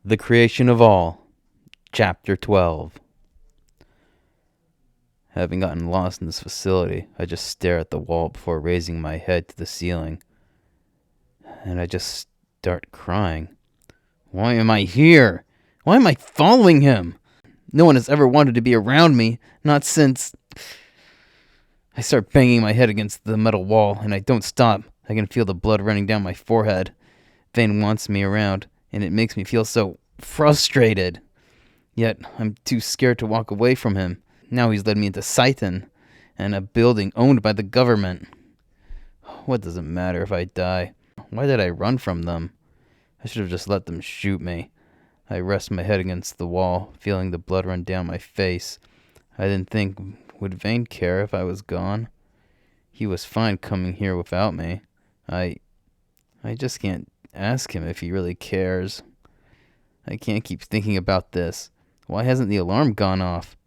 The Creation of All, Chapter 12. Having gotten lost in this facility, I just stare at the wall before raising my head to the ceiling. And I just start crying. Why am I here? Why am I following him? No one has ever wanted to be around me, not since... I start banging my head against the metal wall, and I don't stop. I can feel the blood running down my forehead. Vayne wants me around, and it makes me feel so frustrated. Yet, I'm too scared to walk away from him. Now he's led me into Scythen, and a building owned by the government. What does it matter if I die? Why did I run from them? I should have just let them shoot me. I rest my head against the wall, feeling the blood run down my face. I didn't think, would Vayne care if I was gone? He was fine coming here without me. I just can't ask him if he really cares. I can't keep thinking about this. Why hasn't the alarm gone off?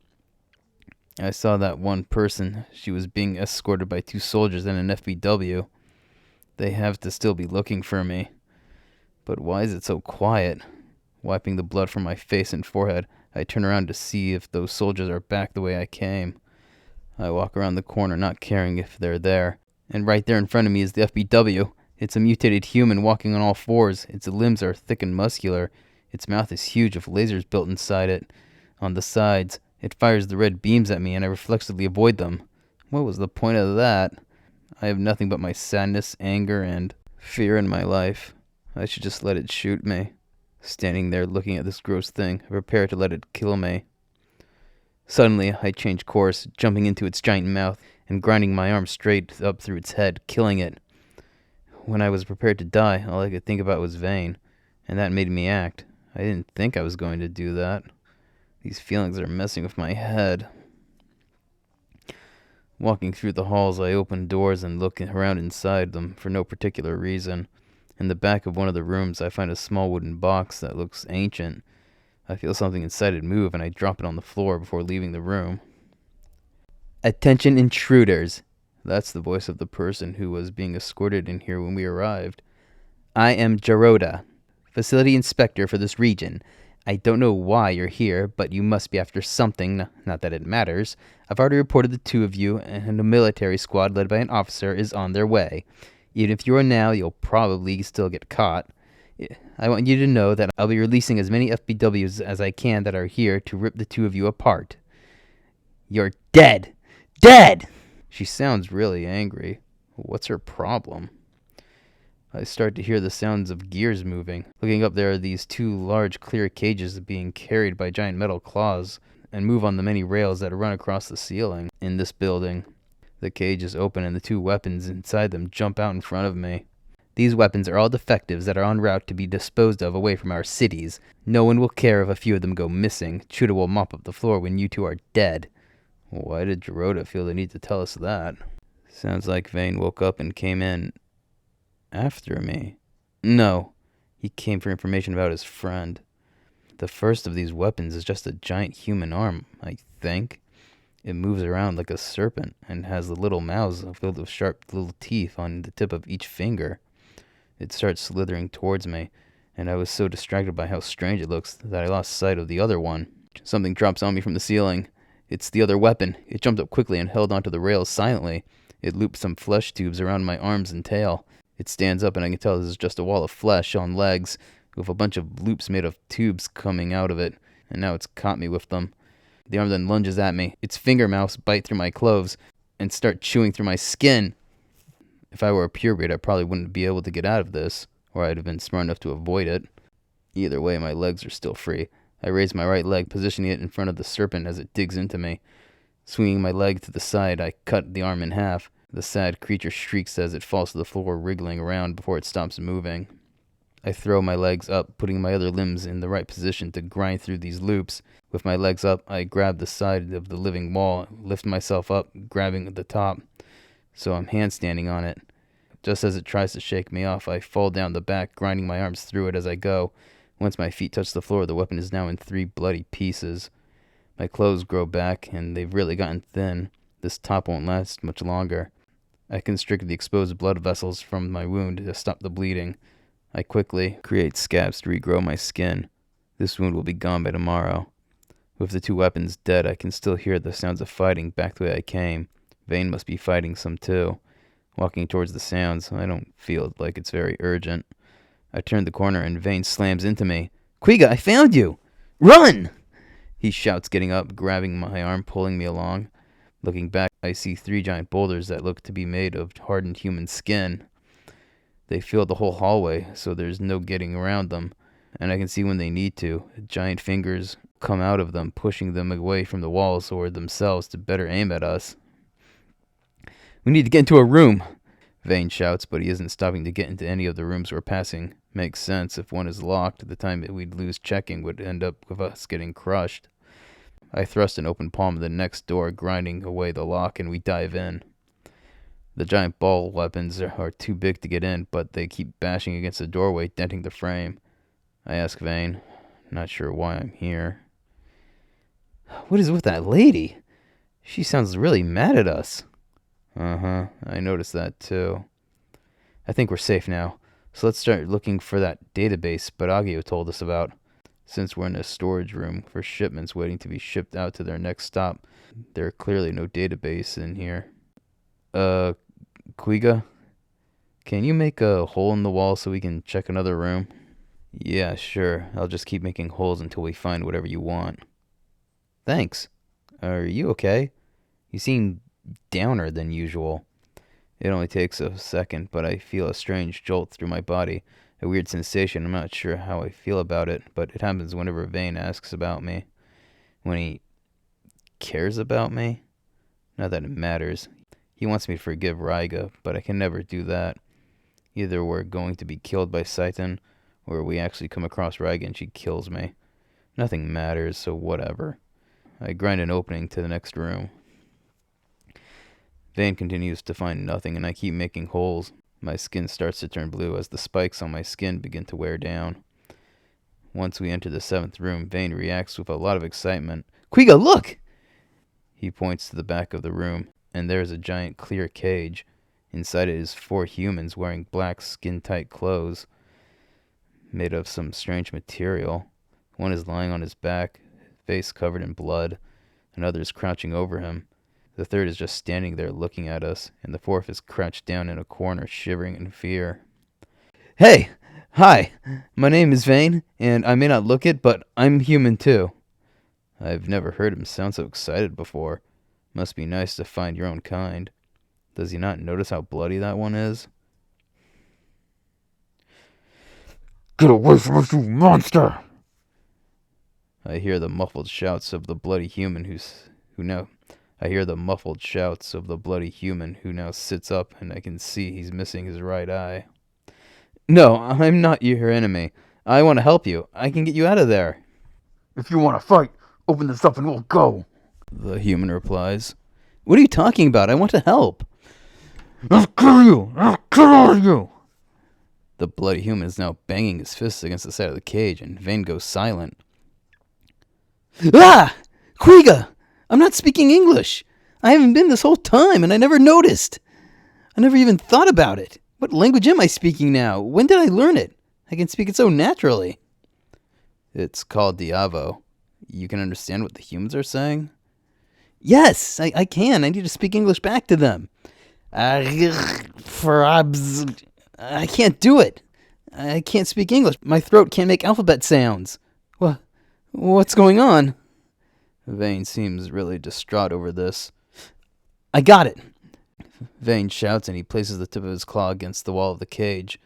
I saw that one person. She was being escorted by 2 soldiers and an FBW. They have to still be looking for me. But why is it so quiet? Wiping the blood from my face and forehead, I turn around to see if those soldiers are back the way I came. I walk around the corner, not caring if they're there. And right there in front of me is the FBW. It's a mutated human walking on all fours. Its limbs are thick and muscular. Its mouth is huge with lasers built inside it. On the sides, it fires the red beams at me, and I reflexively avoid them. What was the point of that? I have nothing but my sadness, anger, and fear in my life. I should just let it shoot me. Standing there looking at this gross thing, I prepare to let it kill me. Suddenly, I change course, jumping into its giant mouth and grinding my arm straight up through its head, killing it. When I was prepared to die, all I could think about was Vayne, and that made me act. I didn't think I was going to do that. These feelings are messing with my head. Walking through the halls, I open doors and look around inside them for no particular reason. In the back of one of the rooms, I find a small wooden box that looks ancient. I feel something inside it move, and I drop it on the floor before leaving the room. Attention intruders. That's the voice of the person who was being escorted in here when we arrived. I am Jaroda, facility inspector for this region. I don't know why you're here, but you must be after something, not that it matters. I've already reported the 2 of you, and a military squad led by an officer is on their way. Even if you are now, you'll probably still get caught. I want you to know that I'll be releasing as many FBWs as I can that are here to rip the 2 of you apart. You're dead! Dead! She sounds really angry. What's her problem? I start to hear the sounds of gears moving. Looking up, there are these 2 large clear cages being carried by giant metal claws and move on the many rails that run across the ceiling in this building. The cages open and the 2 weapons inside them jump out in front of me. These weapons are all defectives that are en route to be disposed of away from our cities. No one will care if a few of them go missing. Chuda will mop up the floor when you 2 are dead. Why did Jaroda feel the need to tell us that? Sounds like Vayne woke up and came in after me. No, he came for information about his friend. The first of these weapons is just a giant human arm, I think. It moves around like a serpent and has the little mouths filled with sharp little teeth on the tip of each finger. It starts slithering towards me, and I was so distracted by how strange it looks that I lost sight of the other one. Something drops on me from the ceiling. It's the other weapon. It jumped up quickly and held onto the rails silently. It looped some flesh tubes around my arms and tail. It stands up, and I can tell this is just a wall of flesh on legs, with a bunch of loops made of tubes coming out of it, and now it's caught me with them. The arm then lunges at me. Its finger mouths bite through my clothes and start chewing through my skin. If I were a purebred, I probably wouldn't be able to get out of this, or I'd have been smart enough to avoid it. Either way, my legs are still free. I raise my right leg, positioning it in front of the serpent as it digs into me. Swinging my leg to the side, I cut the arm in half. The sad creature shrieks as it falls to the floor, wriggling around before it stops moving. I throw my legs up, putting my other limbs in the right position to grind through these loops. With my legs up, I grab the side of the living wall, lift myself up, grabbing at the top, so I'm handstanding on it. Just as it tries to shake me off, I fall down the back, grinding my arms through it as I go. Once my feet touch the floor, the weapon is now in 3 bloody pieces. My clothes grow back, and they've really gotten thin. This top won't last much longer. I constrict the exposed blood vessels from my wound to stop the bleeding. I quickly create scabs to regrow my skin. This wound will be gone by tomorrow. With the 2 weapons dead, I can still hear the sounds of fighting back the way I came. Vayne must be fighting some too. Walking towards the sounds, I don't feel like it's very urgent. I turn the corner and Vayne slams into me. Kuiga, I found you! Run! He shouts, getting up, grabbing my arm, pulling me along. Looking back, I see 3 giant boulders that look to be made of hardened human skin. They fill the whole hallway, so there's no getting around them, and I can see when they need to. Giant fingers come out of them, pushing them away from the walls or themselves to better aim at us. We need to get into a room, Vayne shouts, but he isn't stopping to get into any of the rooms we're passing. Makes sense. If one is locked, the time we'd lose checking would end up with us getting crushed. I thrust an open palm of the next door, grinding away the lock, and we dive in. The giant ball weapons are too big to get in, but they keep bashing against the doorway, denting the frame. I ask Vayne, not sure why I'm here. What is with that lady? She sounds really mad at us. I noticed that too. I think we're safe now, so let's start looking for that database Baragio told us about. Since we're in a storage room for shipments waiting to be shipped out to their next stop, there are clearly no database in here. Kuiga, can you make a hole in the wall so we can check another room? Yeah, sure. I'll just keep making holes until we find whatever you want. Thanks. Are you okay? You seem downer than usual. It only takes a second, but I feel a strange jolt through my body. A weird sensation. I'm not sure how I feel about it, but it happens whenever Vayne asks about me. When he cares about me? Not that it matters. He wants me to forgive Raiga, but I can never do that. Either we're going to be killed by Saitan, or we actually come across Raiga and she kills me. Nothing matters, so whatever. I grind an opening to the next room. Vayne continues to find nothing, and I keep making holes. My skin starts to turn blue as the spikes on my skin begin to wear down. Once we enter the 7th room, Vayne reacts with a lot of excitement. Kuiga, look! He points to the back of the room, and there is a giant clear cage. Inside it is 4 humans wearing black skin-tight clothes made of some strange material. One is lying on his back, face covered in blood. Another is crouching over him. The third is just standing there looking at us, and the 4th is crouched down in a corner, shivering in fear. Hey! Hi! My name is Vayne, and I may not look it, but I'm human too. I've never heard him sound so excited before. Must be nice to find your own kind. Does he not notice how bloody that one is? Get away from us, you monster! I hear the muffled shouts of the bloody human who now sits up, and I can see he's missing his right eye. No, I'm not your enemy. I want to help you. I can get you out of there. If you want to fight, open this up and we'll go, the human replies. What are you talking about? I want to help. I'll kill you! I'll kill all of you! The bloody human is now banging his fists against the side of the cage, and Vayne goes silent. Ah! Kuiga! I'm not speaking English. I haven't been this whole time, and I never noticed. I never even thought about it. What language am I speaking now? When did I learn it? I can speak it so naturally. It's called Diavo. You can understand what the humans are saying? Yes, I can. I need to speak English back to them. I can't do it. I can't speak English. My throat can't make alphabet sounds. What's going on? Vayne seems really distraught over this. I got it! Vayne shouts, and he places the tip of his claw against the wall of the cage.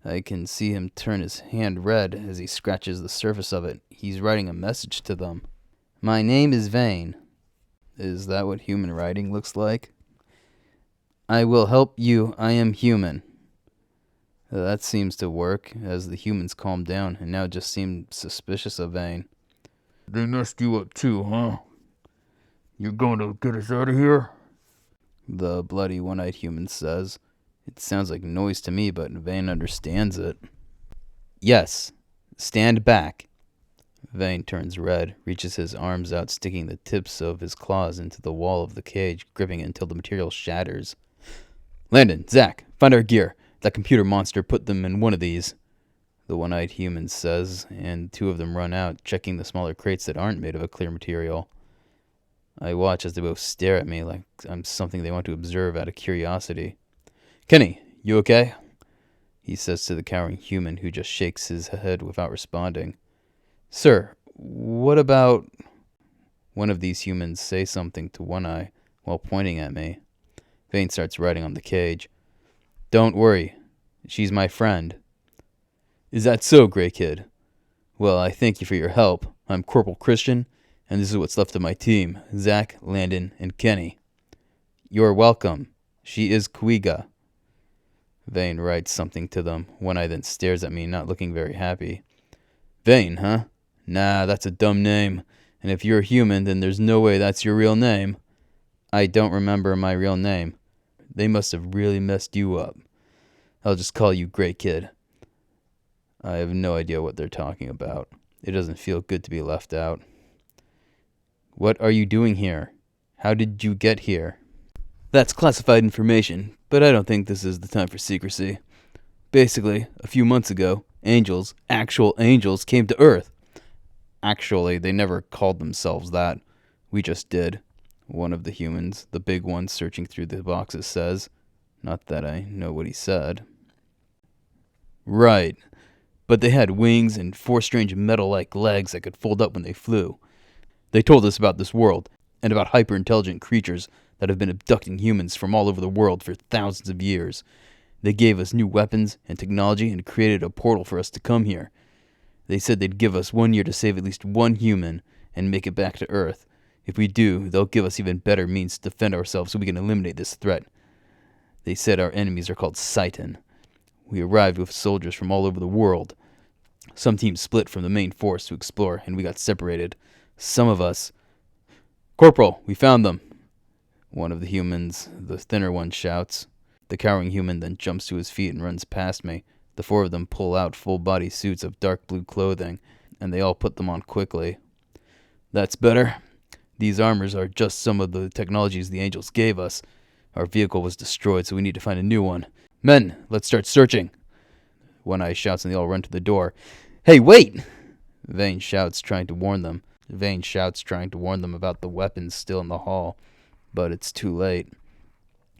I can see him turn his hand red as he scratches the surface of it. He's writing a message to them. My name is Vayne. Is that what human writing looks like? I will help you. I am human. That seems to work, as the humans calm down and now just seem suspicious of Vayne. They messed you up too, huh? You're going to get us out of here? The bloody one-eyed human says. It sounds like noise to me, but Vayne understands it. Yes. Stand back. Vayne turns red, reaches his arms out, sticking the tips of his claws into the wall of the cage, gripping it until the material shatters. Landon, Zach, find our gear. That computer monster put them in one of these. the one-eyed human says, and two of them run out, checking the smaller crates that aren't made of a clear material. I watch as they both stare at me like I'm something they want to observe out of curiosity. "Kenny, you okay?" he says to the cowering human, who just shakes his head without responding. "Sir, what about—" One of these humans say something to One Eye while pointing at me. Vayne starts writing on the cage. "Don't worry. She's my friend." "Is that so, Gray Kid? Well, I thank you for your help. I'm Corporal Christian, and this is what's left of my team, Zach, Landon, and Kenny." "You're welcome. She is Kuiga." Vayne writes something to them. One Eye then stares at me, not looking very happy. "Vayne, huh? Nah, that's a dumb name. And if you're human, then there's no way that's your real name." "I don't remember my real name." "They must have really messed you up. I'll just call you Gray Kid." I have no idea what they're talking about. It doesn't feel good to be left out. "What are you doing here? How did you get here?" "That's classified information, but I don't think this is the time for secrecy. Basically, a few months ago, angels, actual angels, came to Earth." "Actually, they never called themselves that. We just did," one of the humans, the big one searching through the boxes, says. Not that I know what he said. "Right. But they had wings and four strange metal-like legs that could fold up when they flew. They told us about this world, and about hyper-intelligent creatures that have been abducting humans from all over the world for thousands of years. They gave us new weapons and technology and created a portal for us to come here. They said they'd give us 1 year to save at least one human and make it back to Earth. If we do, they'll give us even better means to defend ourselves so we can eliminate this threat. They said our enemies are called Seitan. We arrived with soldiers from all over the world. Some teams split from the main force to explore, and we got separated. Some of us—" "Corporal, we found them!" one of the humans, the thinner one, shouts. The cowering human then jumps to his feet and runs past me. The four of them pull out full-body suits of dark blue clothing, and they all put them on quickly. "That's better. These armors are just some of the technologies the angels gave us. Our vehicle was destroyed, so we need to find a new one. Men, let's start searching." One Eye shouts, and they all run to the door. "Hey, wait!" Vayne shouts, trying to warn them about the weapons still in the hall, but it's too late.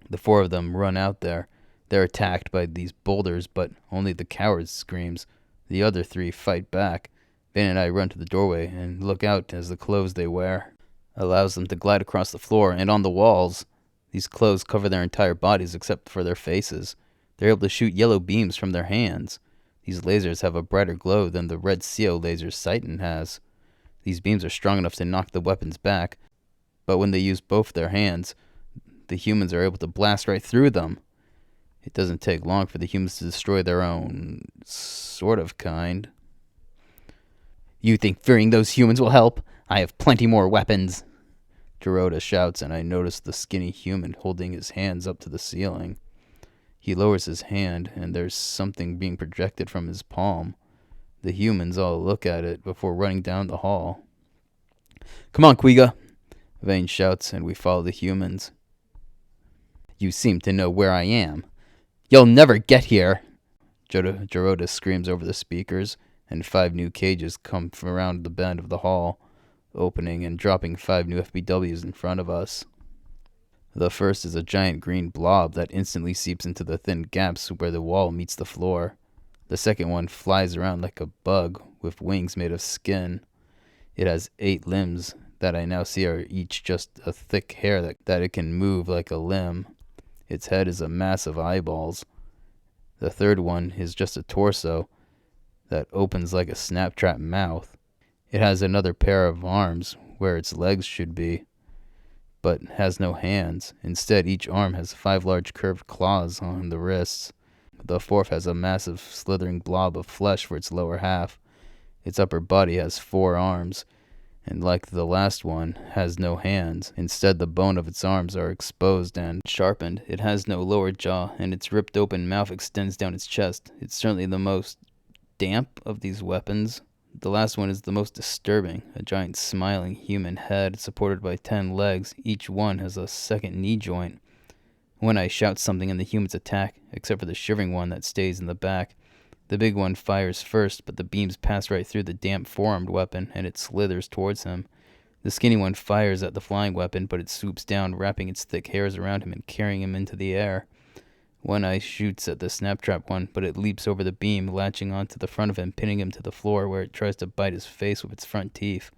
The four of them run out there. They're attacked by these boulders, but only the coward screams. The other three fight back. Vayne and I run to the doorway and look out as the clothes they wear allows them to glide across the floor and on the walls. These clothes cover their entire bodies except for their faces. They're able to shoot yellow beams from their hands. These lasers have a brighter glow than the red CO lasers Seitan has. These beams are strong enough to knock the weapons back, but when they use both their hands, the humans are able to blast right through them. It doesn't take long for the humans to destroy their own sort of kind. "You think fearing those humans will help? I have plenty more weapons," Dorota shouts, and I notice the skinny human holding his hands up to the ceiling. He lowers his hand, and there's something being projected from his palm. The humans all look at it before running down the hall. "Come on, Kuiga," Vayne shouts, and we follow the humans. "You seem to know where I am." "You'll never get here," Dorota screams over the speakers, and 5 new cages come from around the bend of the hall, opening and dropping 5 new FBWs in front of us. The first is a giant green blob that instantly seeps into the thin gaps where the wall meets the floor. The second one flies around like a bug with wings made of skin. It has 8 limbs that I now see are each just a thick hair that it can move like a limb. Its head is a mass of eyeballs. The third one is just a torso that opens like a snap-trap mouth. It has another pair of arms where its legs should be, but has no hands. Instead, each arm has 5 large curved claws on the wrists. The fourth has a massive slithering blob of flesh for its lower half. Its upper body has 4 arms, and like the last one, has no hands. Instead, the bone of its arms are exposed and sharpened. It has no lower jaw, and its ripped open mouth extends down its chest. It's certainly the most damp of these weapons. The last one is the most disturbing, a giant smiling human head supported by 10 legs. Each one has a second knee joint. When I shout something and the humans attack, except for the shivering one that stays in the back. The big one fires first, but the beams pass right through the damp four-armed weapon, and it slithers towards him. The skinny one fires at the flying weapon, but it swoops down, wrapping its thick hairs around him and carrying him into the air. One Eye shoots at the snap trap one, but it leaps over the beam, latching onto the front of him, pinning him to the floor, where it tries to bite his face with its front teeth.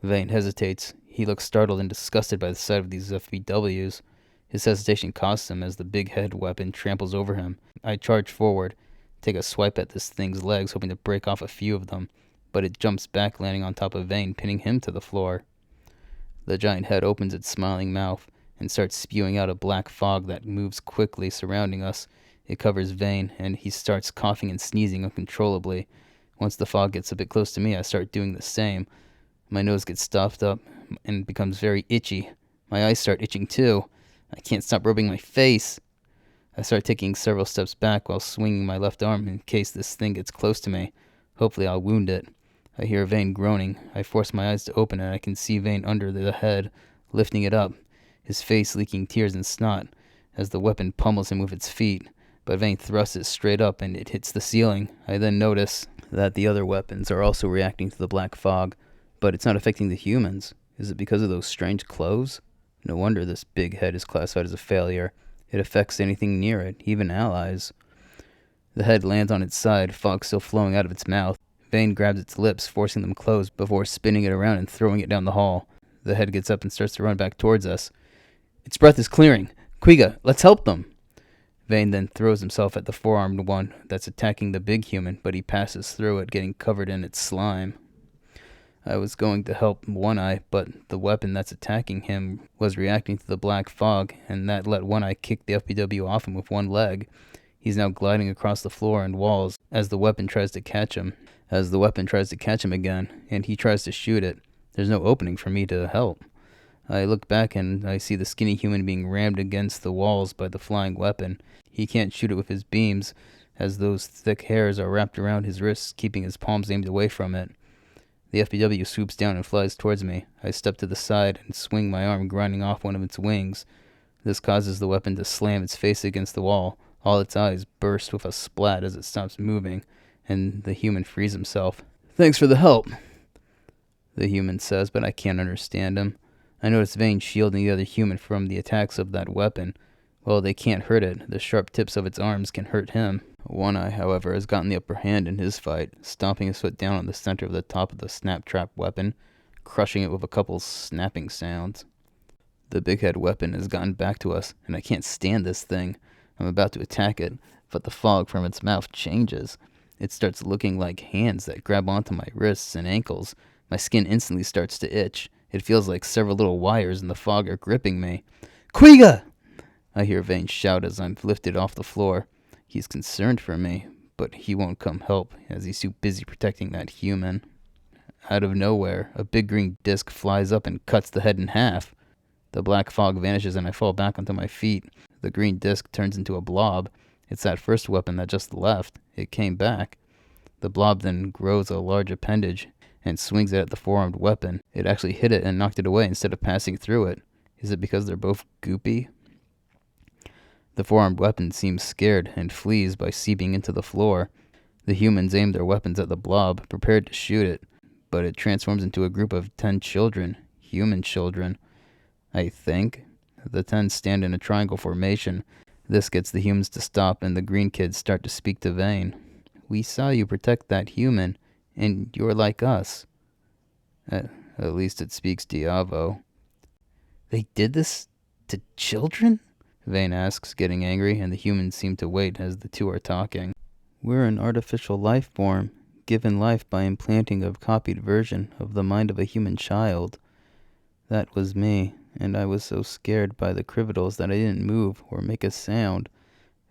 Vayne hesitates. He looks startled and disgusted by the sight of these FBWs. His hesitation costs him as the big head weapon tramples over him. I charge forward, take a swipe at this thing's legs, hoping to break off a few of them, but it jumps back, landing on top of Vayne, pinning him to the floor. The giant head opens its smiling mouth and starts spewing out a black fog that moves quickly, surrounding us. It covers Vayne, and he starts coughing and sneezing uncontrollably. Once the fog gets a bit close to me, I start doing the same. My nose gets stuffed up and becomes very itchy. My eyes start itching too. I can't stop rubbing my face. I start taking several steps back while swinging my left arm in case this thing gets close to me. Hopefully I'll wound it. I hear Vayne groaning. I force my eyes to open, and I can see Vayne under the head, lifting it up, his face leaking tears and snot, as the weapon pummels him with its feet. But Vayne thrusts it straight up, and it hits the ceiling. I then notice that the other weapons are also reacting to the black fog, but it's not affecting the humans. Is it because of those strange clothes? No wonder this big head is classified as a failure. It affects anything near it, even allies. The head lands on its side, fog still flowing out of its mouth. Vayne grabs its lips, forcing them closed before spinning it around and throwing it down the hall. The head gets up and starts to run back towards us. Its breath is clearing. Kuiga, let's help them. Vayne then throws himself at the four-armed one that's attacking the big human, but he passes through it, getting covered in its slime. I was going to help One Eye, but the weapon that's attacking him was reacting to the black fog, and that let One Eye kick the FPW off him with one leg. He's now gliding across the floor and walls as the weapon tries to catch him. Again, and he tries to shoot it. There's no opening for me to help. I look back and I see the skinny human being rammed against the walls by the flying weapon. He can't shoot it with his beams, as those thick hairs are wrapped around his wrists, keeping his palms aimed away from it. The FPW swoops down and flies towards me. I step to the side and swing my arm, grinding off one of its wings. This causes the weapon to slam its face against the wall. All its eyes burst with a splat as it stops moving, and the human frees himself. Thanks for the help, the human says, but I can't understand him. I notice Vayne shielding the other human from the attacks of that weapon. Well, they can't hurt it. The sharp tips of its arms can hurt him. One Eye, however, has gotten the upper hand in his fight, stomping his foot down on the center of the top of the snap trap weapon, crushing it with a couple snapping sounds. The big head weapon has gotten back to us, and I can't stand this thing. I'm about to attack it, but the fog from its mouth changes. It starts looking like hands that grab onto my wrists and ankles. My skin instantly starts to itch. It feels like several little wires in the fog are gripping me. Kuiga! I hear Vayne shout as I'm lifted off the floor. He's concerned for me, but he won't come help as he's too busy protecting that human. Out of nowhere, a big green disc flies up and cuts the head in half. The black fog vanishes and I fall back onto my feet. The green disc turns into a blob. It's that first weapon that just left. It came back. The blob then grows a large appendage and swings it at the four-armed weapon. It actually hit it and knocked it away instead of passing through it. Is it because they're both goopy? The four-armed weapon seems scared and flees by seeping into the floor. The humans aim their weapons at the blob, prepared to shoot it, but it transforms into a group of 10 children, human children, I think. The 10 stand in a triangle formation. This gets the humans to stop, and the green kids start to speak to Vayne. We saw you protect that human, and you're like us. At least it speaks Diavo. They did this to children? Vayne asks, getting angry, and the humans seem to wait as the two are talking. We're an artificial life form, given life by implanting a copied version of the mind of a human child. That was me, and I was so scared by the criminals that I didn't move or make a sound.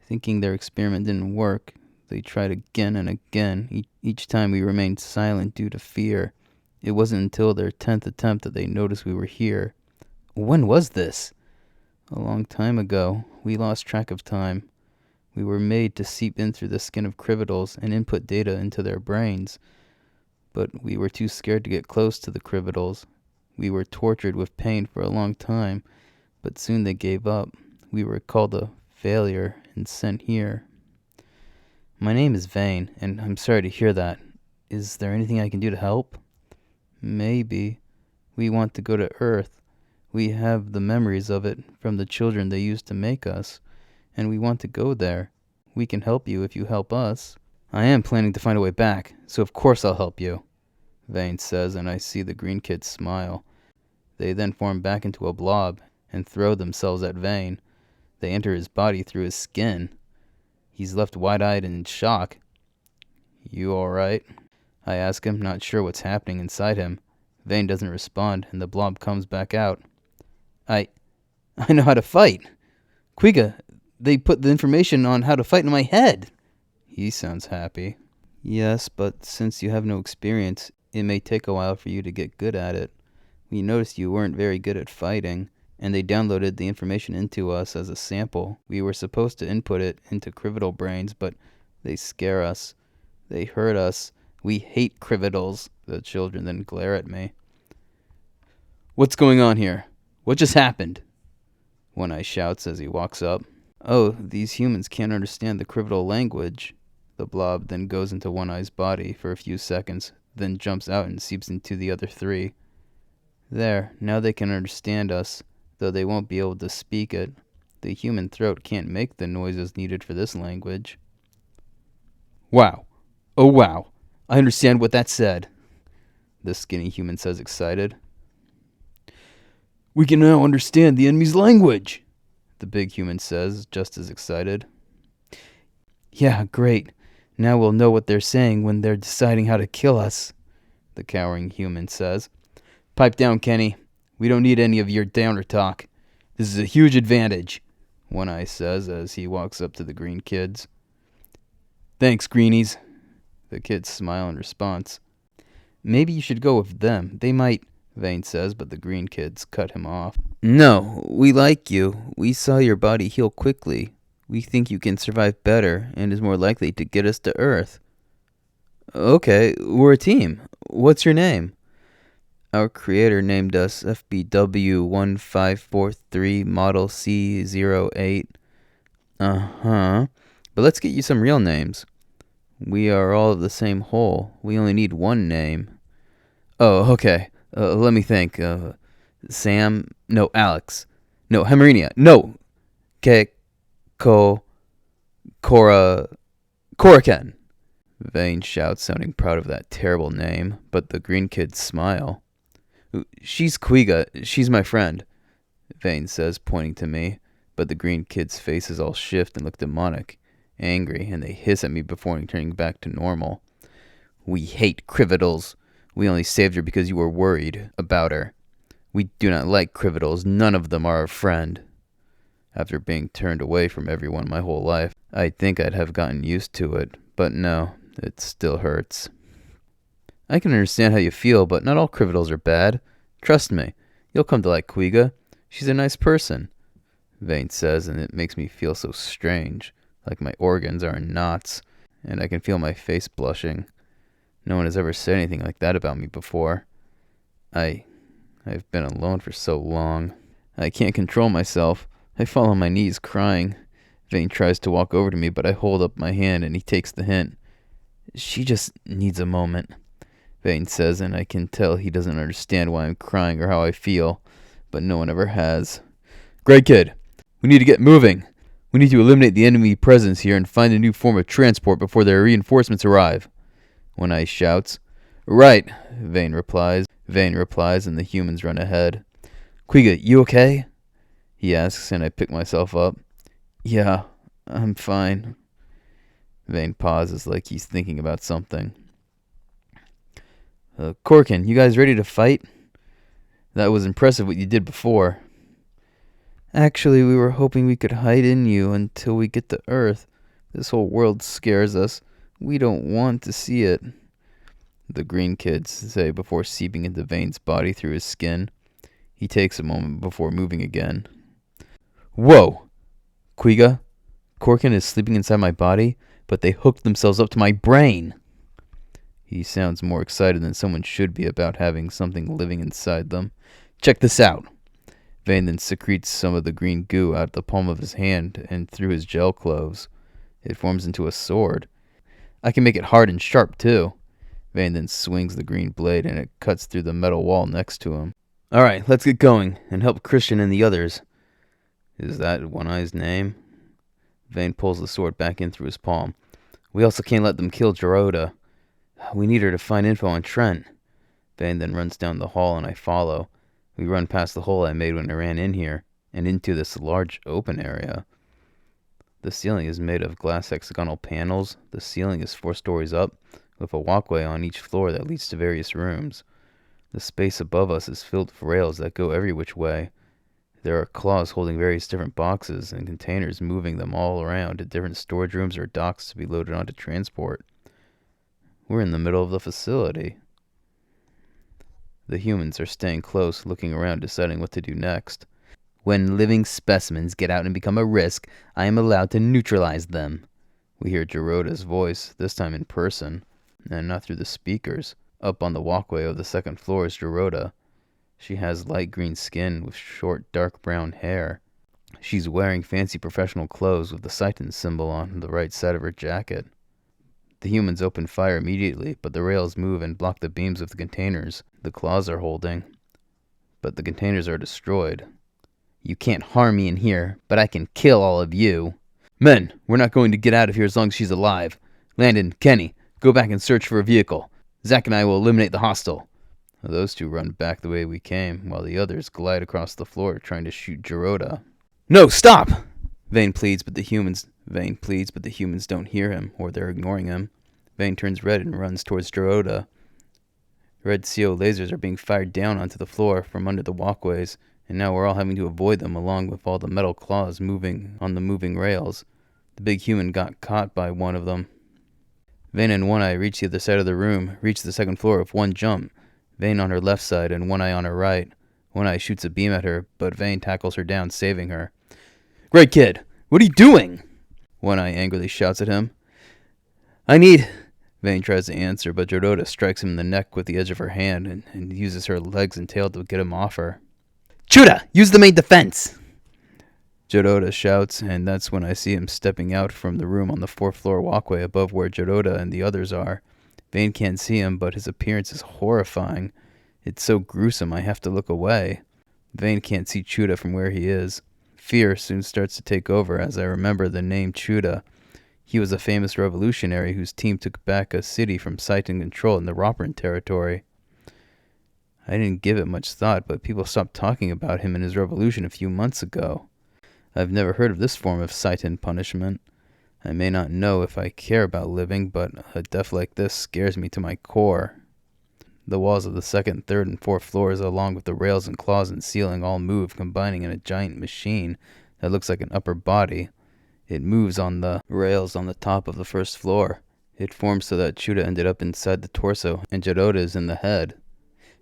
Thinking their experiment didn't work, they tried again and again. Each time we remained silent due to fear. It wasn't until their 10th attempt that they noticed we were here. When was this? A long time ago. We lost track of time. We were made to seep in through the skin of criminals and input data into their brains. But we were too scared to get close to the criminals. We were tortured with pain for a long time, but soon they gave up. We were called a failure and sent here. My name is Vayne, and I'm sorry to hear that. Is there anything I can do to help? Maybe. We want to go to Earth. We have the memories of it from the children they used to make us, and we want to go there. We can help you if you help us. I am planning to find a way back, so of course I'll help you, Vayne says, and I see the green kids smile. They then form back into a blob and throw themselves at Vayne. They enter his body through his skin. He's left wide-eyed and in shock. You alright? I ask him, not sure what's happening inside him. Vayne doesn't respond, and the blob comes back out. I know how to fight. Kuiga, they put the information on how to fight in my head. He sounds happy. Yes, but since you have no experience, it may take a while for you to get good at it. We noticed you weren't very good at fighting, and they downloaded the information into us as a sample. We were supposed to input it into criminal brains, but they scare us. They hurt us. We hate criminals. The children then glare at me. What's going on here? What just happened? One Eye shouts as he walks up. Oh, these humans can't understand the criminal language. The blob then goes into One Eye's body for a few seconds, then jumps out and seeps into the other three. There, now they can understand us, though they won't be able to speak it. The human throat can't make the noises needed for this language. Wow. Oh wow. I understand what that said, the skinny human says, excited. We can now understand the enemy's language, the big human says, just as excited. Yeah, great. Now we'll know what they're saying when they're deciding how to kill us, the cowering human says. Pipe down, Kenny. We don't need any of your downer talk. This is a huge advantage, One Eye says as he walks up to the green kids. Thanks, greenies. The kids smile in response. Maybe you should go with them. They might, Vayne says, but the green kids cut him off. No, we like you. We saw your body heal quickly. We think you can survive better and is more likely to get us to Earth. Okay, we're a team. What's your name? Our creator named us FBW1543 Model C08. Uh-huh. But let's get you some real names. We are all of the same whole. We only need one name. Oh, okay. Let me think. Sam? No, Alex. No, Hemerinia. No! Koraken. Vayne shouts, sounding proud of that terrible name, but the green kids smile. She's Kuiga. She's my friend, Vayne says, pointing to me, but the green kids' faces all shift and look demonic, angry, and they hiss at me before turning back to normal. We hate criminals. We only saved her because you were worried about her. We do not like criminals. None of them are our friend. After being turned away from everyone my whole life, I'd think I'd have gotten used to it, but no, it still hurts. I can understand how you feel, but not all criminals are bad. Trust me, you'll come to like Kuiga. She's a nice person, Vayne says, and it makes me feel so strange, like my organs are in knots, and I can feel my face blushing. No one has ever said anything like that about me before. I've been alone for so long. I can't control myself. I fall on my knees crying. Vayne tries to walk over to me, but I hold up my hand and he takes the hint. She just needs a moment, Vayne says, and I can tell he doesn't understand why I'm crying or how I feel, but no one ever has. Great kid, we need to get moving. We need to eliminate the enemy presence here and find a new form of transport before their reinforcements arrive, One Eye shouts. Right, Vayne replies, and the humans run ahead. Kuiga, you okay? He asks, and I pick myself up. Yeah, I'm fine. Vayne pauses like he's thinking about something. Korkin, you guys ready to fight? That was impressive what you did before. Actually, we were hoping we could hide in you until we get to Earth. This whole world scares us. We don't want to see it, the green kids say before seeping into Vayne's body through his skin. He takes a moment before moving again. Whoa! Kuiga, Korkin is sleeping inside my body, but they hooked themselves up to my brain. He sounds more excited than someone should be about having something living inside them. Check this out. Vayne then secretes some of the green goo out the palm of his hand and through his gel clothes. It forms into a sword. I can make it hard and sharp, too. Vayne then swings the green blade, and it cuts through the metal wall next to him. All right, let's get going, and help Christian and the others. Is that One-Eye's name? Vayne pulls the sword back in through his palm. We also can't let them kill Gerota. We need her to find info on Trent. Vayne then runs down the hall, and I follow. We run past the hole I made when I ran in here, and into this large open area. The ceiling is made of glass hexagonal panels. The ceiling is 4 stories up, with a walkway on each floor that leads to various rooms. The space above us is filled with rails that go every which way. There are claws holding various different boxes and containers, moving them all around to different storage rooms or docks to be loaded onto transport. We're in the middle of the facility. The humans are staying close, looking around, deciding what to do next. When living specimens get out and become a risk, I am allowed to neutralize them. We hear Gerota's voice, this time in person, and not through the speakers. Up on the walkway of the second floor is Gerota. She has light green skin with short dark brown hair. She's wearing fancy professional clothes with the Citan symbol on the right side of her jacket. The humans open fire immediately, but the rails move and block the beams of the containers the claws are holding. But the containers are destroyed. You can't harm me in here, but I can kill all of you. Men, we're not going to get out of here as long as she's alive. Landon, Kenny, go back and search for a vehicle. Zach and I will eliminate the hostile. Those two run back the way we came, while the others glide across the floor trying to shoot Gerota. No, stop! Vayne pleads, but the humans don't hear him, or they're ignoring him. Vayne turns red and runs towards Gerota. Red CO lasers are being fired down onto the floor from under the walkways, and now we're all having to avoid them along with all the metal claws moving on the moving rails. The big human got caught by one of them. Vayne and One-Eye reach the other side of the room, reach the second floor with one jump. Vayne on her left side and One-Eye on her right. One-Eye shoots a beam at her, but Vayne tackles her down, saving her. Great kid! What are you doing? One-Eye angrily shouts at him. Vayne tries to answer, but Gerota strikes him in the neck with the edge of her hand and uses her legs and tail to get him off her. Chuda! Use the main defense! Gerota shouts, and that's when I see him stepping out from the room on the 4th floor walkway above where Gerota and the others are. Vayne can't see him, but his appearance is horrifying. It's so gruesome I have to look away. Vayne can't see Chuda from where he is. Fear soon starts to take over as I remember the name Chuda. He was a famous revolutionary whose team took back a city from Citan control in the Roprin territory. I didn't give it much thought, but people stopped talking about him and his revolution a few months ago. I've never heard of this form of Citan punishment. I may not know if I care about living, but a death like this scares me to my core. The walls of the 2nd, 3rd, and 4th floors, along with the rails and claws and ceiling, all move, combining in a giant machine that looks like an upper body. It moves on the rails on the top of the 1st floor. It forms so that Chuda ended up inside the torso, and Gerota is in the head.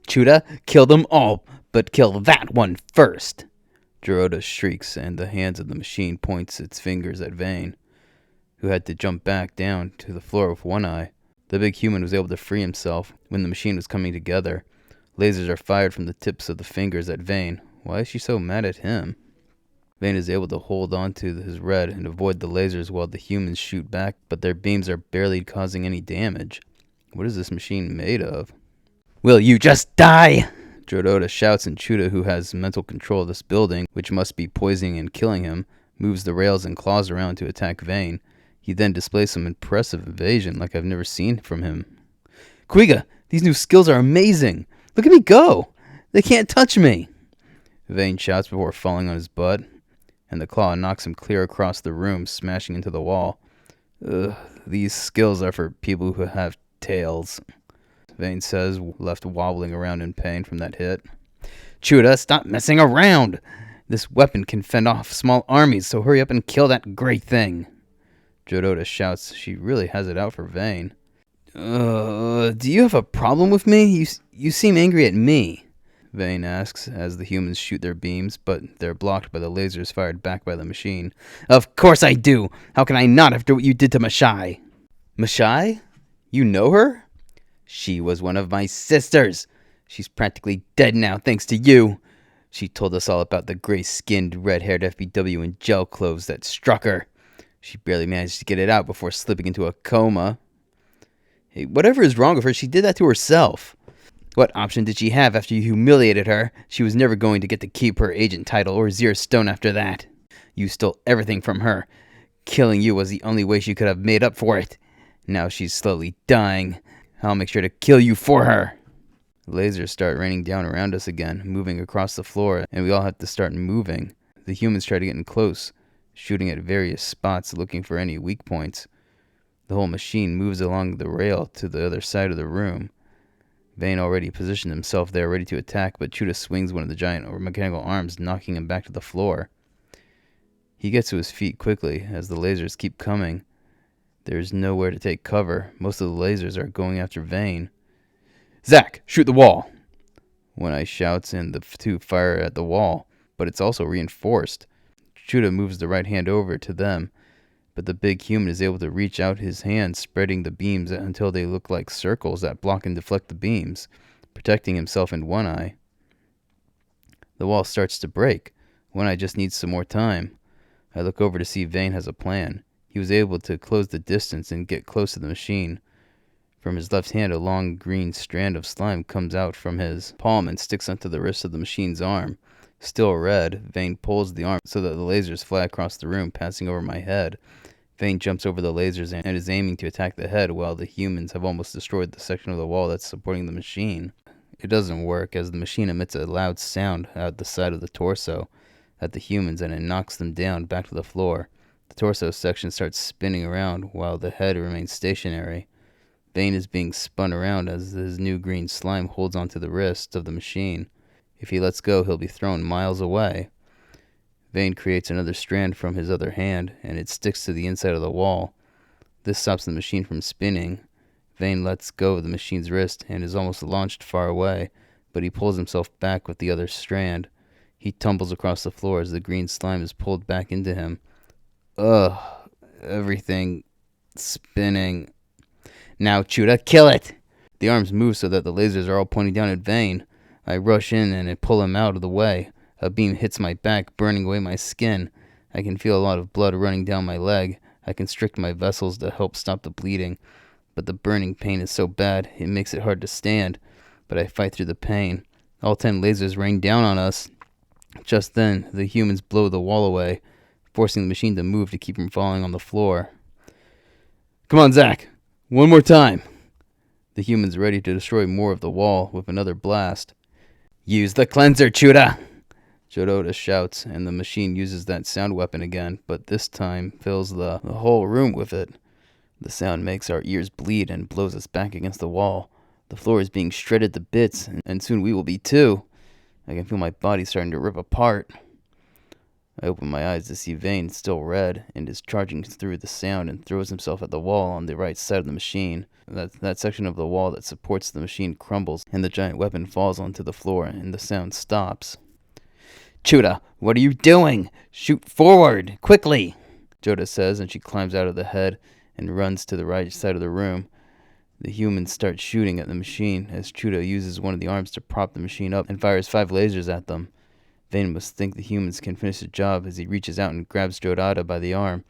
Chuda, kill them all, but kill that one first! Gerota shrieks, and the hands of the machine points its fingers at Vayne, who had to jump back down to the floor with One-Eye. The big human was able to free himself when the machine was coming together. Lasers are fired from the tips of the fingers at Vayne. Why is she so mad at him? Vayne is able to hold on to his red and avoid the lasers while the humans shoot back, but their beams are barely causing any damage. What is this machine made of? Will you just die? Gerota shouts, and Chuda, who has mental control of this building, which must be poisoning and killing him, moves the rails and claws around to attack Vayne. He then displays some impressive evasion like I've never seen from him. Kuiga, these new skills are amazing! Look at me go! They can't touch me! Vayne shouts before falling on his butt, and the claw knocks him clear across the room, smashing into the wall. These skills are for people who have tails, Vayne says, left wobbling around in pain from that hit. Chuda, stop messing around! This weapon can fend off small armies, so hurry up and kill that great thing! Gerota shouts. She really has it out for Vayne. Do you have a problem with me? You seem angry at me, Vayne asks as the humans shoot their beams, but they're blocked by the lasers fired back by the machine. Of course I do! How can I not after what you did to Mashai? Mashai? You know her? She was one of my sisters. She's practically dead now thanks to you. She told us all about the gray-skinned, red-haired FBW in gel clothes that struck her. She barely managed to get it out before slipping into a coma. Hey, whatever is wrong with her, she did that to herself. What option did she have after you humiliated her? She was never going to get to keep her agent title or Zero Stone after that. You stole everything from her. Killing you was the only way she could have made up for it. Now she's slowly dying. I'll make sure to kill you for her. Lasers start raining down around us again, moving across the floor, and we all have to start moving. The humans try to get in close, shooting at various spots looking for any weak points. The whole machine moves along the rail to the other side of the room. Vayne already positioned himself there ready to attack, but Chuda swings one of the giant or mechanical arms, knocking him back to the floor. He gets to his feet quickly as the lasers keep coming. There is nowhere to take cover. Most of the lasers are going after Vayne. Zach, shoot the wall! One eye shouts and the two fire at the wall, but it's also reinforced. Chuda moves the right hand over to them, but the big human is able to reach out his hand, spreading the beams until they look like circles that block and deflect the beams, protecting himself in one eye. The wall starts to break. One eye just needs some more time. I look over to see Vayne has a plan. He was able to close the distance and get close to the machine. From his left hand, a long green strand of slime comes out from his palm and sticks onto the wrist of the machine's arm. Still red, Vayne pulls the arm so that the lasers fly across the room, passing over my head. Vayne jumps over the lasers and is aiming to attack the head, while the humans have almost destroyed the section of the wall that's supporting the machine. It doesn't work, as the machine emits a loud sound out the side of the torso at the humans, and it knocks them down back to the floor. The torso section starts spinning around while the head remains stationary. Vayne is being spun around as his new green slime holds onto the wrist of the machine. If he lets go, he'll be thrown miles away. Vayne creates another strand from his other hand, and it sticks to the inside of the wall. This stops the machine from spinning. Vayne lets go of the machine's wrist and is almost launched far away, but he pulls himself back with the other strand. He tumbles across the floor as the green slime is pulled back into him. Ugh, everything spinning. Now, Chuda, kill it! The arms move so that the lasers are all pointing down at Vayne. I rush in and pull him out of the way. A beam hits my back, burning away my skin. I can feel a lot of blood running down my leg. I constrict my vessels to help stop the bleeding, but the burning pain is so bad it makes it hard to stand. But I fight through the pain. All 10 lasers rain down on us. Just then, the humans blow the wall away, forcing the machine to move to keep from falling on the floor. Come on, Zach! One more time! The human's ready to destroy more of the wall with another blast. Use the cleanser, Chuda! Jododa shouts, and the machine uses that sound weapon again, but this time fills the whole room with it. The sound makes our ears bleed and blows us back against the wall. The floor is being shredded to bits, and soon we will be too. I can feel my body starting to rip apart. I open my eyes to see Vayne still red and is charging through the sound and throws himself at the wall on the right side of the machine. That section of the wall that supports the machine crumbles and the giant weapon falls onto the floor and the sound stops. Chuda, what are you doing? Shoot forward, quickly! Joda says, and she climbs out of the head and runs to the right side of the room. The humans start shooting at the machine as Chuda uses one of the arms to prop the machine up and fires 5 lasers at them. Vayne must think the humans can finish the job as he reaches out and grabs Jodada by the arm.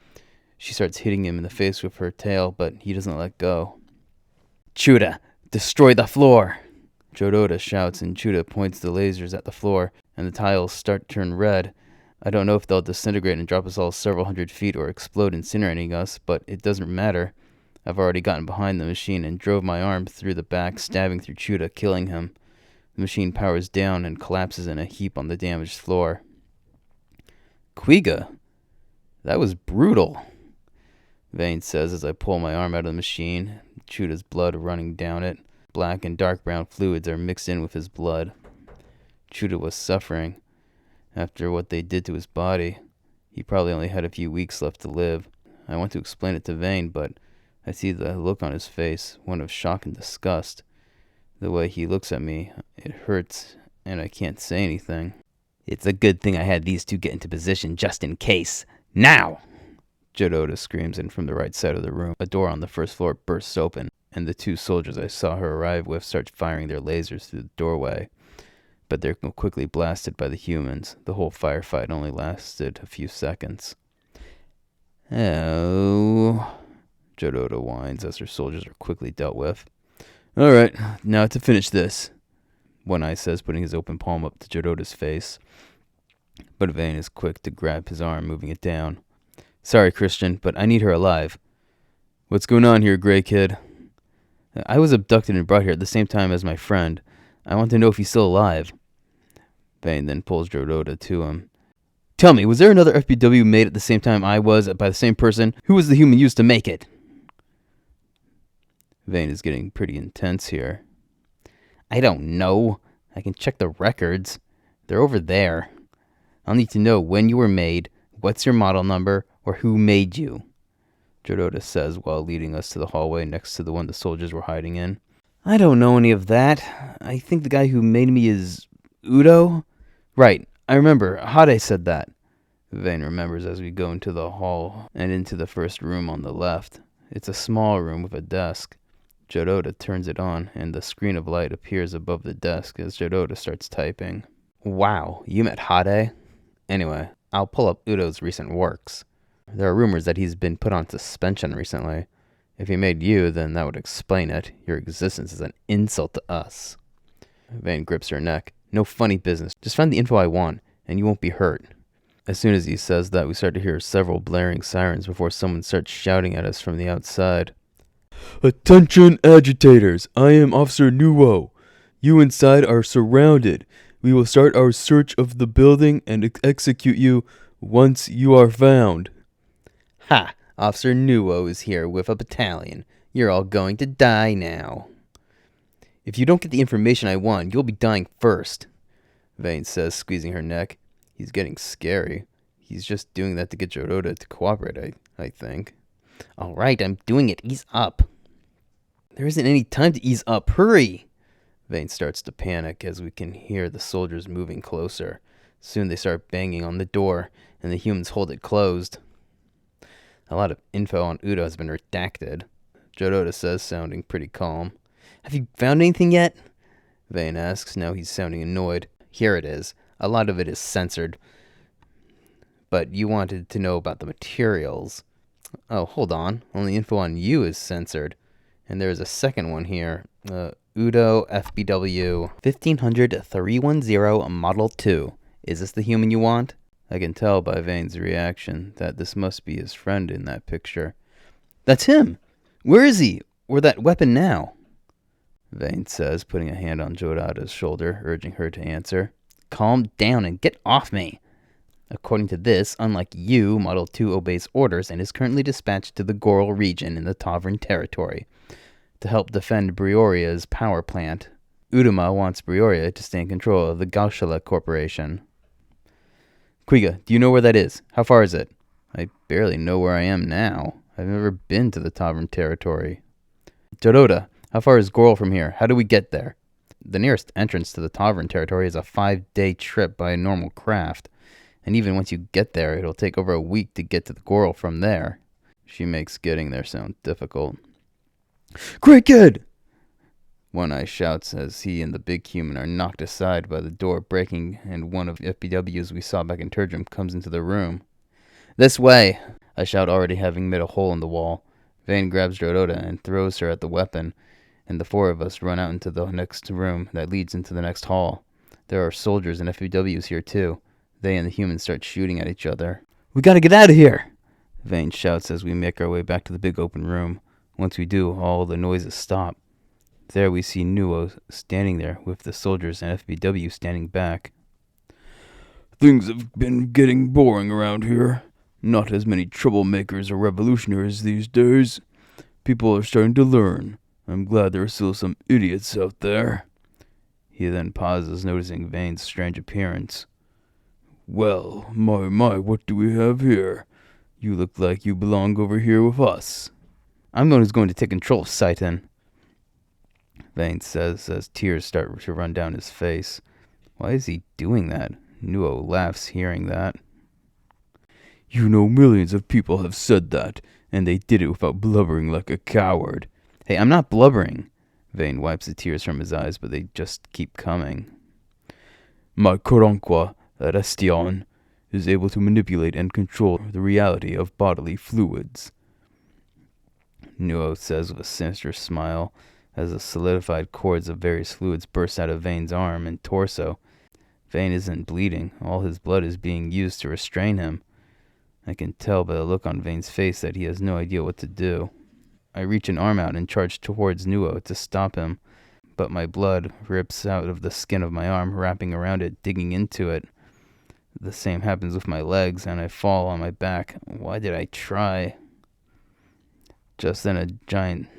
She starts hitting him in the face with her tail, but he doesn't let go. Chuda, destroy the floor! Jododa shouts, and Chuda points the lasers at the floor, and the tiles start to turn red. I don't know if they'll disintegrate and drop us all several hundred feet or explode, incinerating us, but it doesn't matter. I've already gotten behind the machine and drove my arm through the back, stabbing through Chuda, killing him. The machine powers down and collapses in a heap on the damaged floor. Kuiga? That was brutal, Vayne says as I pull my arm out of the machine, Chuda's blood running down it. Black and dark brown fluids are mixed in with his blood. Chuda was suffering. After what they did to his body, he probably only had a few weeks left to live. I want to explain it to Vayne, but I see the look on his face, one of shock and disgust. The way he looks at me, it hurts, and I can't say anything. It's a good thing I had these two get into position just in case. Now! Jododa screams, and from the right side of the room, a door on the first floor bursts open, and the 2 soldiers I saw her arrive with start firing their lasers through the doorway. But they're quickly blasted by the humans. The whole firefight only lasted a few seconds. Oh, Jododa whines as her soldiers are quickly dealt with. Alright, now to finish this, One Eye says, putting his open palm up to Jododa's face. But Vayne is quick to grab his arm, moving it down. Sorry, Christian, but I need her alive. What's going on here, Gray Kid? I was abducted and brought here at the same time as my friend. I want to know if he's still alive. Vayne then pulls Jododa to him. Tell me, was there another FPW made at the same time I was, by the same person? Who was the human used to make it? Vayne is getting pretty intense here. I don't know. I can check the records. They're over there. I'll need to know when you were made, what's your model number, or who made you. Jododa says while leading us to the hallway next to the one the soldiers were hiding in. I don't know any of that. I think the guy who made me is Udo? Right, I remember. Hade said that. Vayne remembers as we go into the hall and into the first room on the left. It's a small room with a desk. Jododa turns it on, and the screen of light appears above the desk as Jododa starts typing. Wow, you met Hade? Anyway, I'll pull up Udo's recent works. There are rumors that he's been put on suspension recently. If he made you, then that would explain it. Your existence is an insult to us. Vayne grips her neck. No funny business. Just find the info I want, and you won't be hurt. As soon as he says that, we start to hear several blaring sirens before someone starts shouting at us from the outside. Attention agitators! I am Officer Nuwo. You inside are surrounded. We will start our search of the building and execute you once you are found. Ha! Officer Nuwo is here with a battalion. You're all going to die now. If you don't get the information I want, you'll be dying first, Vayne says, squeezing her neck. He's getting scary. He's just doing that to get Jododa to cooperate, I think. All right, I'm doing it. Ease up. There isn't any time to ease up. Hurry! Vayne starts to panic as we can hear the soldiers moving closer. Soon they start banging on the door, and the humans hold it closed. A lot of info on Udo has been redacted, Jododa says, sounding pretty calm. Have you found anything yet? Vayne asks. Now he's sounding annoyed. Here it is. A lot of it is censored. But you wanted to know about the materials. Oh, hold on. Only info on you is censored. And there's a second one here. Udo FBW 1500-310 Model 2. Is this the human you want? I can tell by Vayne's reaction that this must be his friend in that picture. That's him! Where is he? Or that weapon now? Vayne says, putting a hand on Jododa's shoulder, urging her to answer. Calm down and get off me! According to this, unlike you, Model 2 obeys orders and is currently dispatched to the Goral region in the Tavern territory to help defend Brioria's power plant. Uduma wants Brioria to stay in control of the Gaushala Corporation. Kuiga, do you know where that is? How far is it? I barely know where I am now. I've never been to the Tavern territory. Jododa, how far is Goral from here? How do we get there? The nearest entrance to the Tavern territory is a 5-day trip by a normal craft. And even once you get there, it'll take over a week to get to the Goral from there. She makes getting there sound difficult. Great kid! One Eye shouts as he and the big human are knocked aside by the door breaking, and one of the FPWs we saw back in Turgum comes into the room. This way! I shout, already having made a hole in the wall. Vayne grabs Jododa and throws her at the weapon, and the four of us run out into the next room that leads into the next hall. There are soldiers and FPWs here too. They and the humans start shooting at each other. We gotta get out of here! Vayne shouts as we make our way back to the big open room. Once we do, all the noises stop. There we see Nuwo standing there with the soldiers and FPW standing back. Things have been getting boring around here. Not as many troublemakers or revolutionaries these days. People are starting to learn. I'm glad there are still some idiots out there. He then pauses, noticing Vayne's strange appearance. Well, my, what do we have here? You look like you belong over here with us. I'm the one who's going to take control of Saitan, Vayne says as tears start to run down his face. Why is he doing that? Nuwo laughs hearing that. You know, millions of people have said that, and they did it without blubbering like a coward. Hey, I'm not blubbering. Vayne wipes the tears from his eyes, but they just keep coming. My Koronqua, Restion, is able to manipulate and control the reality of bodily fluids. Nuo says with a sinister smile as the solidified cords of various fluids burst out of Vayne's arm and torso. Vayne isn't bleeding. All his blood is being used to restrain him. I can tell by the look on Vayne's face that he has no idea what to do. I reach an arm out and charge towards Nuo to stop him, but my blood rips out of the skin of my arm, wrapping around it, digging into it. The same happens with my legs, and I fall on my back. Why did I try? Just then a giant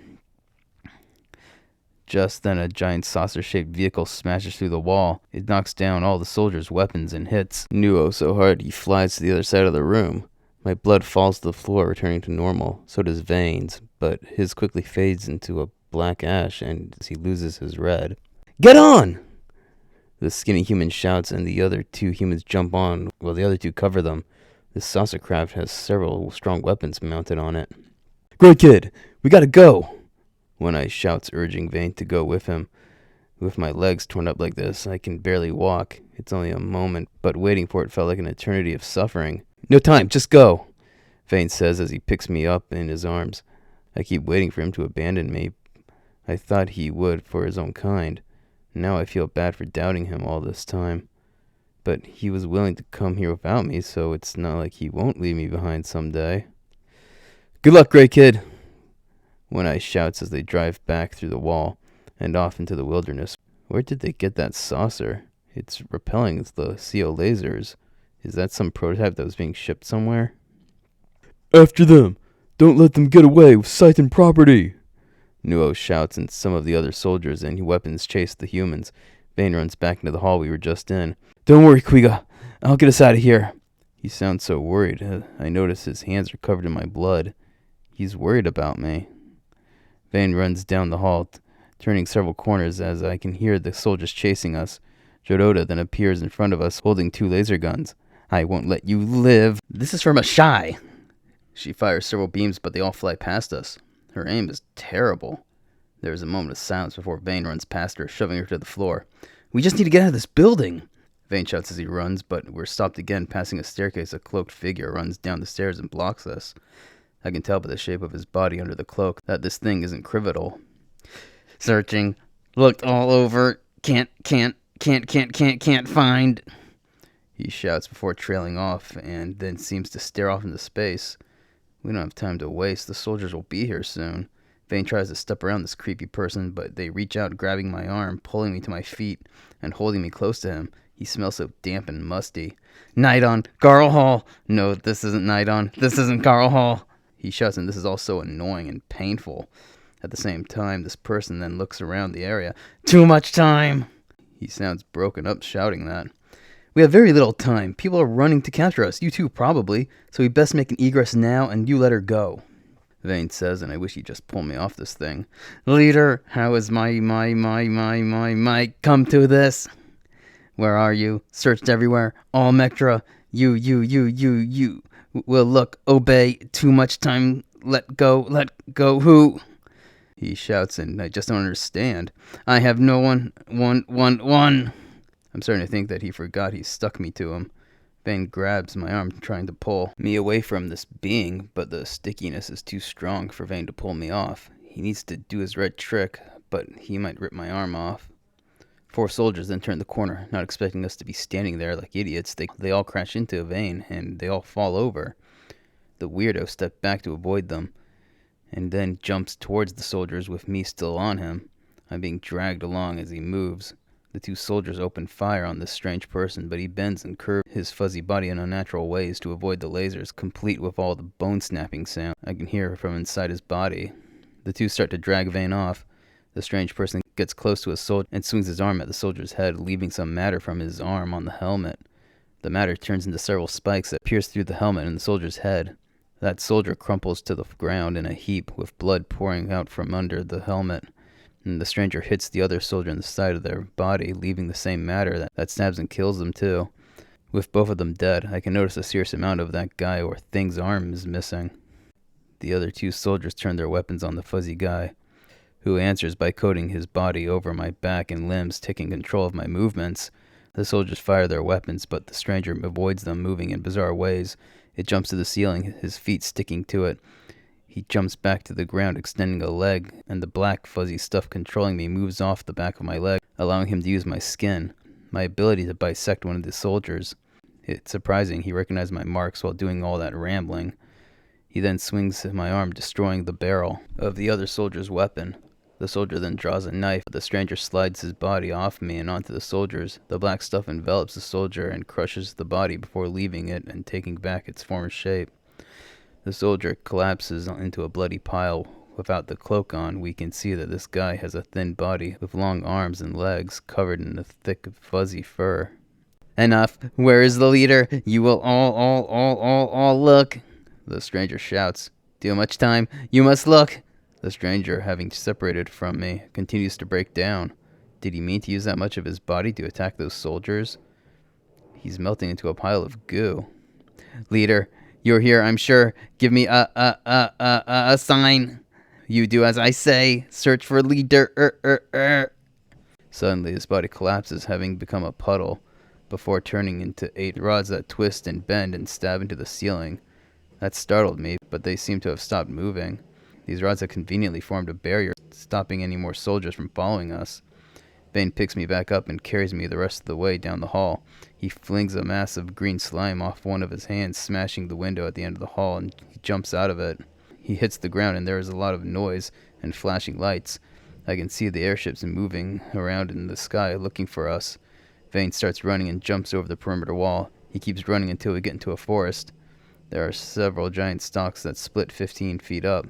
saucer-shaped vehicle smashes through the wall. It knocks down all the soldiers' weapons and hits Nuo so hard he flies to the other side of the room. My blood falls to the floor, returning to normal. So does Vayne's, but his quickly fades into a black ash, and he loses his red. "Get on!" The skinny human shouts, and the other two humans jump on while the other two cover them. This saucer craft has several strong weapons mounted on it. "Great kid, we gotta go!" One Eye shouts, urging Vayne to go with him. With my legs torn up like this, I can barely walk. It's only a moment, but waiting for it felt like an eternity of suffering. "No time, just go," Vayne says as he picks me up in his arms. I keep waiting for him to abandon me. I thought he would for his own kind. Now I feel bad for doubting him all this time. But he was willing to come here without me, so it's not like he won't leave me behind someday. "Good luck, Gray Kid," One Eye shouts as they drive back through the wall and off into the wilderness. Where did they get that saucer? It's repelling the CO lasers. Is that some prototype that was being shipped somewhere? "After them! Don't let them get away with Scythian property!" Nuo shouts, and some of the other soldiers and weapons chase the humans. Vayne runs back into the hall we were just in. "Don't worry, Kuiga. I'll get us out of here." He sounds so worried. I notice his hands are covered in my blood. He's worried about me. Vayne runs down the hall, turning several corners as I can hear the soldiers chasing us. Joroda then appears in front of us, holding 2 laser guns. "I won't let you live." "This is from a shy." She fires several beams, but they all fly past us. Her aim is terrible. There is a moment of silence before Vayne runs past her, shoving her to the floor. "We just need to get out of this building," Vayne shouts as he runs, but we're stopped again, passing a staircase. A cloaked figure runs down the stairs and blocks us. I can tell by the shape of his body under the cloak that this thing isn't crivital. "Searching. Looked all over. Can't find," he shouts before trailing off, and then seems to stare off into space. We don't have time to waste. The soldiers will be here soon. Vayne tries to step around this creepy person, but they reach out, grabbing my arm, pulling me to my feet, and holding me close to him. He smells so damp and musty. "Nidon, Carl Hall." "No, this isn't Nidon. This isn't Carl Hall," he shouts, and this is all so annoying and painful. At the same time, this person then looks around the area. "Too much time." He sounds broken up, shouting that. "We have very little time. People are running to capture us. You too, probably. So we best make an egress now, and you let her go," Vayne says, and I wish he'd just pull me off this thing. "Leader, how is my come to this? Where are you? Searched everywhere. All Mectra. You. Will look, obey. Too much time. Let go. Who?" He shouts, and I just don't understand. "I have no one. I'm starting to think that he forgot he stuck me to him. Vayne grabs my arm, trying to pull me away from this being, but the stickiness is too strong for Vayne to pull me off. He needs to do his red trick, but he might rip my arm off. 4 soldiers then turn the corner, not expecting us to be standing there like idiots. They all crash into Vayne, and they all fall over. The weirdo steps back to avoid them, and then jumps towards the soldiers with me still on him. I'm being dragged along as he moves. The 2 soldiers open fire on this strange person, but he bends and curves his fuzzy body in unnatural ways to avoid the lasers, complete with all the bone-snapping sound I can hear from inside his body. The 2 start to drag Vayne off. The strange person gets close to a soldier and swings his arm at the soldier's head, leaving some matter from his arm on the helmet. The matter turns into several spikes that pierce through the helmet and the soldier's head. That soldier crumples to the ground in a heap, with blood pouring out from under the helmet. And the stranger hits the other soldier in the side of their body, leaving the same matter that stabs and kills them too. With both of them dead, I can notice a serious amount of that guy or thing's arm is missing. The other 2 soldiers turn their weapons on the fuzzy guy, who answers by coating his body over my back and limbs, taking control of my movements. The soldiers fire their weapons, but the stranger avoids them, moving in bizarre ways. It jumps to the ceiling, his feet sticking to it. He jumps back to the ground, extending a leg, and the black, fuzzy stuff controlling me moves off the back of my leg, allowing him to use my skin. My ability to bisect one of the soldiers. It's surprising he recognized my marks while doing all that rambling. He then swings my arm, destroying the barrel of the other soldier's weapon. The soldier then draws a knife. The stranger slides his body off me and onto the soldiers. The black stuff envelops the soldier and crushes the body before leaving it and taking back its former shape. The soldier collapses into a bloody pile. Without the cloak on, we can see that this guy has a thin body with long arms and legs covered in a thick, fuzzy fur. Enough! Where is the leader? You will all look! The stranger shouts. Too much time? You must look! The stranger, having separated from me, continues to break down. Did he mean to use that much of his body to attack those soldiers? He's melting into a pile of goo. Leader, you're here, I'm sure. Give me a sign. You do as I say. Search for leader. Suddenly, his body collapses, having become a puddle, before turning into 8 rods that twist and bend and stab into the ceiling. That startled me, but they seem to have stopped moving. These rods had conveniently formed a barrier, stopping any more soldiers from following us. Vayne picks me back up and carries me the rest of the way down the hall. He flings a mass of green slime off one of his hands, smashing the window at the end of the hall, and he jumps out of it. He hits the ground, and there is a lot of noise and flashing lights. I can see the airships moving around in the sky, looking for us. Vayne starts running and jumps over the perimeter wall. He keeps running until we get into a forest. There are several giant stalks that split 15 feet up.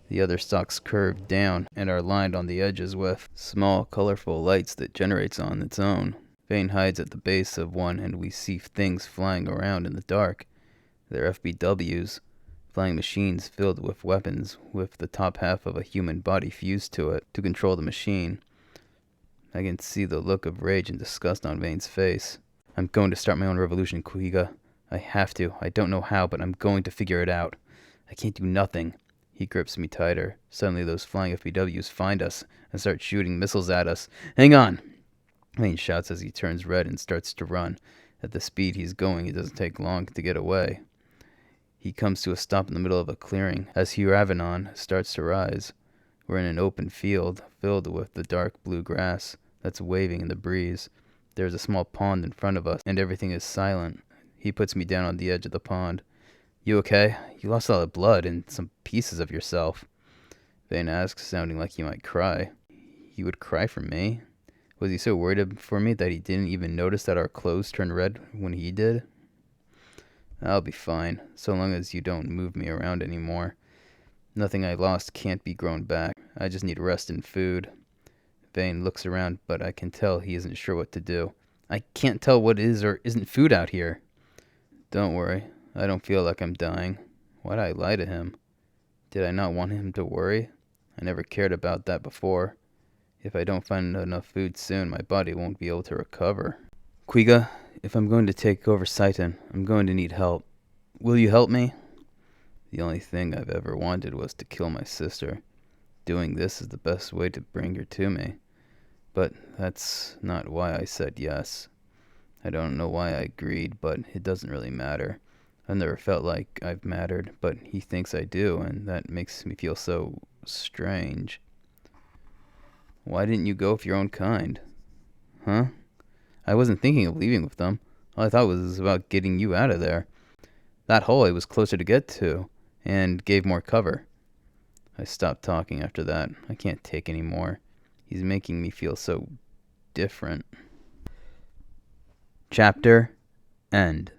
The other stalks curve down and are lined on the edges with small, colorful lights that generates on its own. Vayne hides at the base of one, and we see things flying around in the dark. They're FBWs, flying machines filled with weapons, with the top half of a human body fused to it to control the machine. I can see the look of rage and disgust on Vayne's face. I'm going to start my own revolution, Kuiga. I have to. I don't know how, but I'm going to figure it out. I can't do nothing. He grips me tighter. Suddenly those flying FBWs find us and start shooting missiles at us. Hang on! Vayne shouts as he turns red and starts to run. At the speed he's going, it doesn't take long to get away. He comes to a stop in the middle of a clearing as Huravenon starts to rise. We're in an open field filled with the dark blue grass that's waving in the breeze. There's a small pond in front of us, and everything is silent. He puts me down on the edge of the pond. You okay? You lost all the blood and some pieces of yourself. Vayne asks, sounding like he might cry. He would cry for me? Was he so worried for me that he didn't even notice that our clothes turned red when he did? I'll be fine, so long as you don't move me around anymore. Nothing I lost can't be grown back. I just need rest and food. Vayne looks around, but I can tell he isn't sure what to do. I can't tell what is or isn't food out here. Don't worry. I don't feel like I'm dying. Why'd I lie to him? Did I not want him to worry? I never cared about that before. If I don't find enough food soon, my body won't be able to recover. Kuiga, if I'm going to take over Saitan, I'm going to need help. Will you help me? The only thing I've ever wanted was to kill my sister. Doing this is the best way to bring her to me. But that's not why I said yes. I don't know why I agreed, but it doesn't really matter. I've never felt like I've mattered, but he thinks I do, and that makes me feel so strange. Why didn't you go with your own kind? Huh? I wasn't thinking of leaving with them. All I thought was about getting you out of there. That hole I was closer to get to, and gave more cover. I stopped talking after that. I can't take any more. He's making me feel so different. Chapter end.